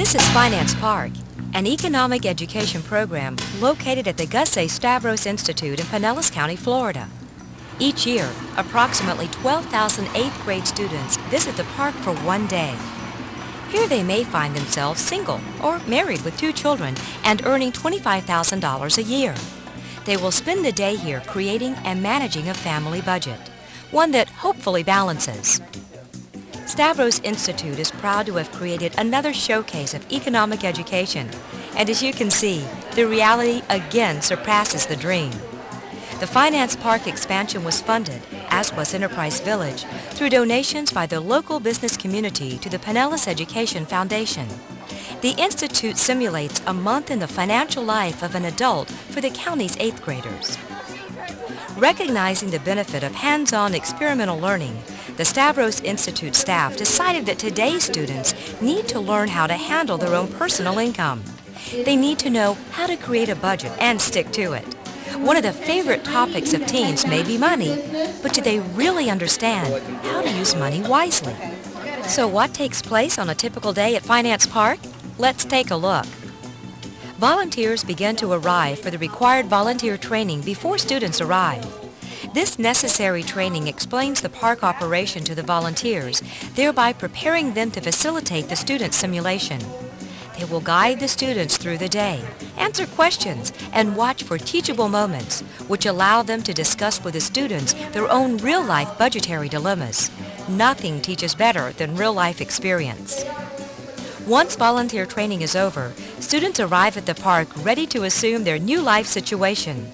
This is Finance Park, an economic education program located at the Gus A. Stavros Institute in Pinellas County, Florida. Each year, approximately 12,000 8th grade students visit the park for one day. Here they may find themselves single or married with 2 children and earning $25,000 a year. They will spend the day here creating and managing a family budget, one that hopefully balances. Stavros Institute is proud to have created another showcase of economic education, and as you can see, the reality again surpasses the dream. The Finance Park expansion was funded, as was Enterprise Village, through donations by the local business community to the Pinellas Education Foundation. The Institute simulates a month in the financial life of an adult for the county's 8th graders. Recognizing the benefit of hands-on experimental learning, the Stavros Institute staff decided that today's students need to learn how to handle their own personal income. They need to know how to create a budget and stick to it. One of the favorite topics of teens may be money, but do they really understand how to use money wisely? So what takes place on a typical day at Finance Park? Let's take a look. Volunteers begin to arrive for the required volunteer training before students arrive. This necessary training explains the park operation to the volunteers, thereby preparing them to facilitate the student simulation. They will guide the students through the day, answer questions, and watch for teachable moments, which allow them to discuss with the students their own real-life budgetary dilemmas. Nothing teaches better than real-life experience. Once volunteer training is over, students arrive at the park ready to assume their new life situation.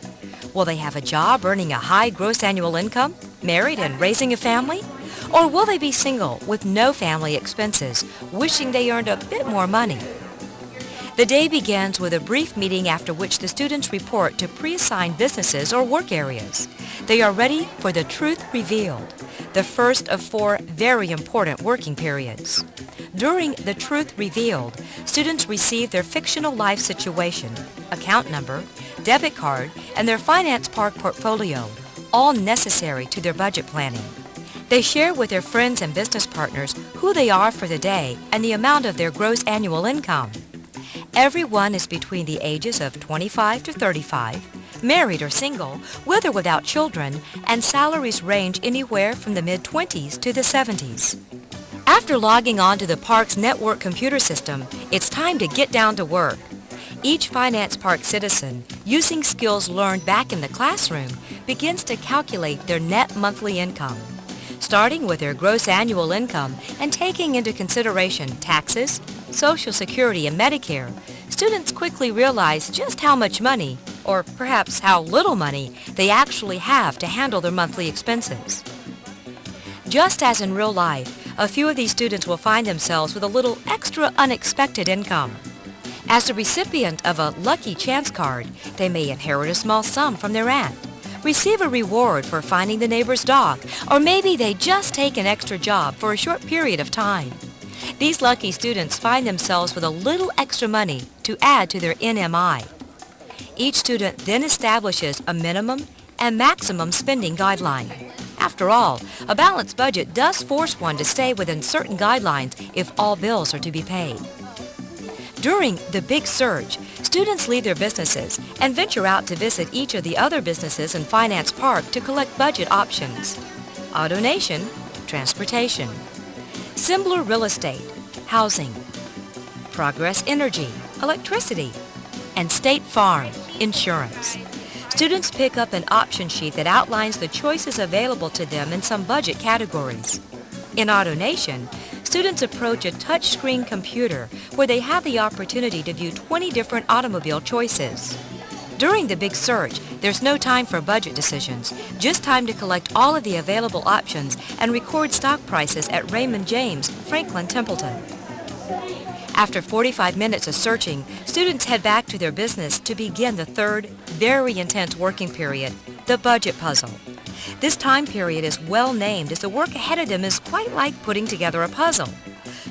Will they have a job earning a high gross annual income, married and raising a family? Or will they be single with no family expenses, wishing they earned a bit more money? The day begins with a brief meeting after which the students report to pre-assigned businesses or work areas. They are ready for the truth revealed, the first of 4 very important working periods. During the truth revealed, students receive their fictional life situation, account number, debit card, and their Finance Park portfolio, all necessary to their budget planning. They share with their friends and business partners who they are for the day and the amount of their gross annual income. Everyone is between the ages of 25 to 35, married or single, with or without children, and salaries range anywhere from the mid-20s to the 70s. After logging on to the park's network computer system, it's time to get down to work. Each Finance Park citizen, using skills learned back in the classroom, begins to calculate their net monthly income. Starting with their gross annual income and taking into consideration taxes, Social Security, and Medicare, students quickly realize just how much money, or perhaps how little money, they actually have to handle their monthly expenses. Just as in real life, a few of these students will find themselves with a little extra unexpected income. As the recipient of a lucky chance card, they may inherit a small sum from their aunt, receive a reward for finding the neighbor's dog, or maybe they just take an extra job for a short period of time. These lucky students find themselves with a little extra money to add to their NMI. Each student then establishes a minimum and maximum spending guideline. After all, a balanced budget does force one to stay within certain guidelines if all bills are to be paid. During the big surge, students leave their businesses and venture out to visit each of the other businesses in Finance Park to collect budget options. AutoNation, transportation. Similar real estate, housing. Progress Energy, electricity. And State Farm, insurance. Students pick up an option sheet that outlines the choices available to them in some budget categories. In AutoNation, students approach a touchscreen computer where they have the opportunity to view 20 different automobile choices. During the big search, there's no time for budget decisions, just time to collect all of the available options and record stock prices at Raymond James, Franklin Templeton. After 45 minutes of searching, students head back to their business to begin the third, very intense working period, the budget puzzle. This time period is well named as the work ahead of them is quite like putting together a puzzle.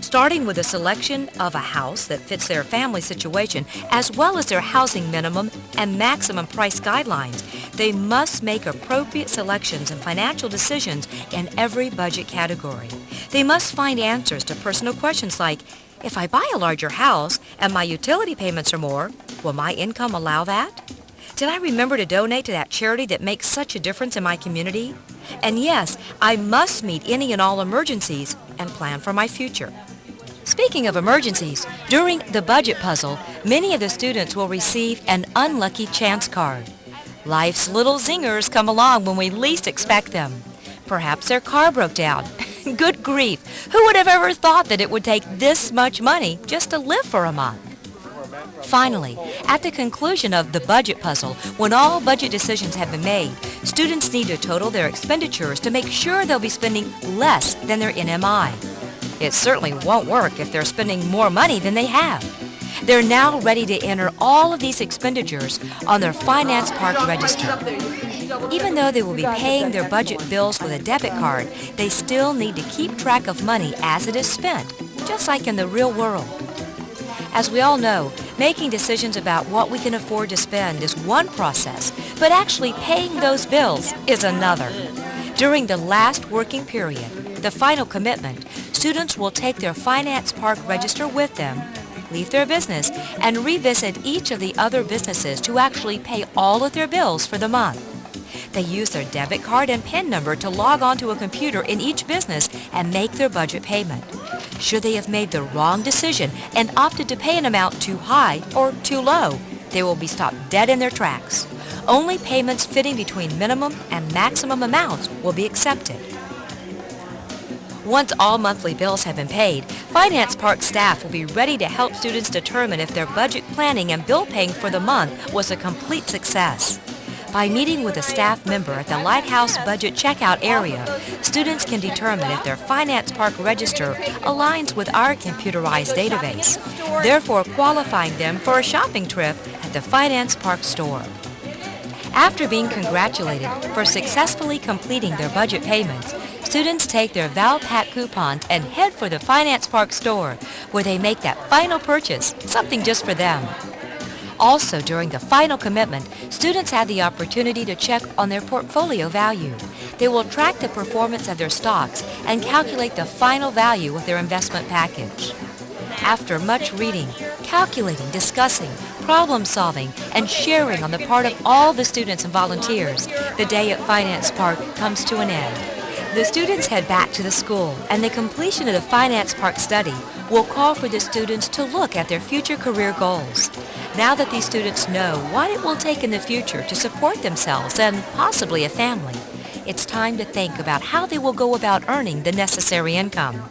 Starting with a selection of a house that fits their family situation, as well as their housing minimum and maximum price guidelines, they must make appropriate selections and financial decisions in every budget category. They must find answers to personal questions like, If I buy a larger house and my utility payments are more, will my income allow that? Did I remember to donate to that charity that makes such a difference in my community? And yes, I must meet any and all emergencies and plan for my future. Speaking of emergencies, during the budget puzzle, many of the students will receive an unlucky chance card. Life's little zingers come along when we least expect them. Perhaps their car broke down. Good grief, who would have ever thought that it would take this much money just to live for a month? Finally, at the conclusion of the budget puzzle, when all budget decisions have been made, students need to total their expenditures to make sure they'll be spending less than their NMI. It certainly won't work if they're spending more money than they have. They're now ready to enter all of these expenditures on their financepark register. Even though they will be paying their budget bills with a debit card, they still need to keep track of money as it is spent, just like in the real world. As we all know, making decisions about what we can afford to spend is one process, but actually paying those bills is another. During the last working period, the final commitment, students will take their financepark register with them, leave their business, and revisit each of the other businesses to actually pay all of their bills for the month. They use their debit card and PIN number to log onto a computer in each business and make their budget payment. Should they have made the wrong decision and opted to pay an amount too high or too low, they will be stopped dead in their tracks. Only payments fitting between minimum and maximum amounts will be accepted. Once all monthly bills have been paid, financepark staff will be ready to help students determine if their budget planning and bill paying for the month was a complete success. By meeting with a staff member at the Lighthouse Budget Checkout area, students can determine if their financepark register aligns with our computerized database, therefore qualifying them for a shopping trip at the financepark store. After being congratulated for successfully completing their budget payments, students take their ValPack coupons and head for the financepark store, where they make that final purchase, something just for them. Also, during the final commitment, students have the opportunity to check on their portfolio value. They will track the performance of their stocks and calculate the final value of their investment package. After much reading, calculating, discussing, problem solving, and sharing on the part of all the students and volunteers, the day at financepark comes to an end. The students head back to the school, and the completion of the financepark study will call for the students to look at their future career goals. Now that these students know what it will take in the future to support themselves and possibly a family, it's time to think about how they will go about earning the necessary income.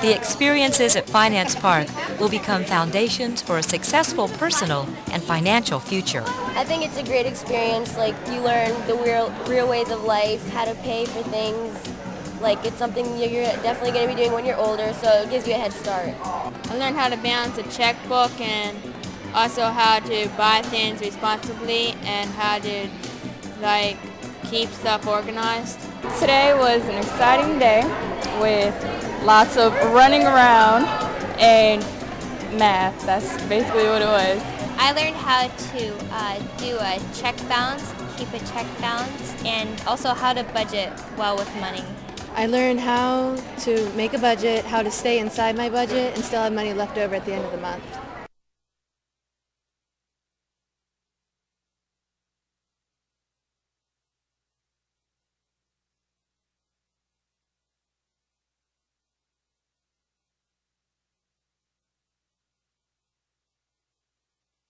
The experiences at financepark will become foundations for a successful personal and financial future. I think it's a great experience. Like, you learn the real ways of life, how to pay for things. Like, it's something you're definitely going to be doing when you're older, so it gives you a head start. I learned how to balance a checkbook and also how to buy things responsibly and how to, keep stuff organized. Today was an exciting day with lots of running around and math. That's basically what it was. I learned how to do a check balance, keep a check balance, and also how to budget well with money. I learned how to make a budget, how to stay inside my budget, and still have money left over at the end of the month.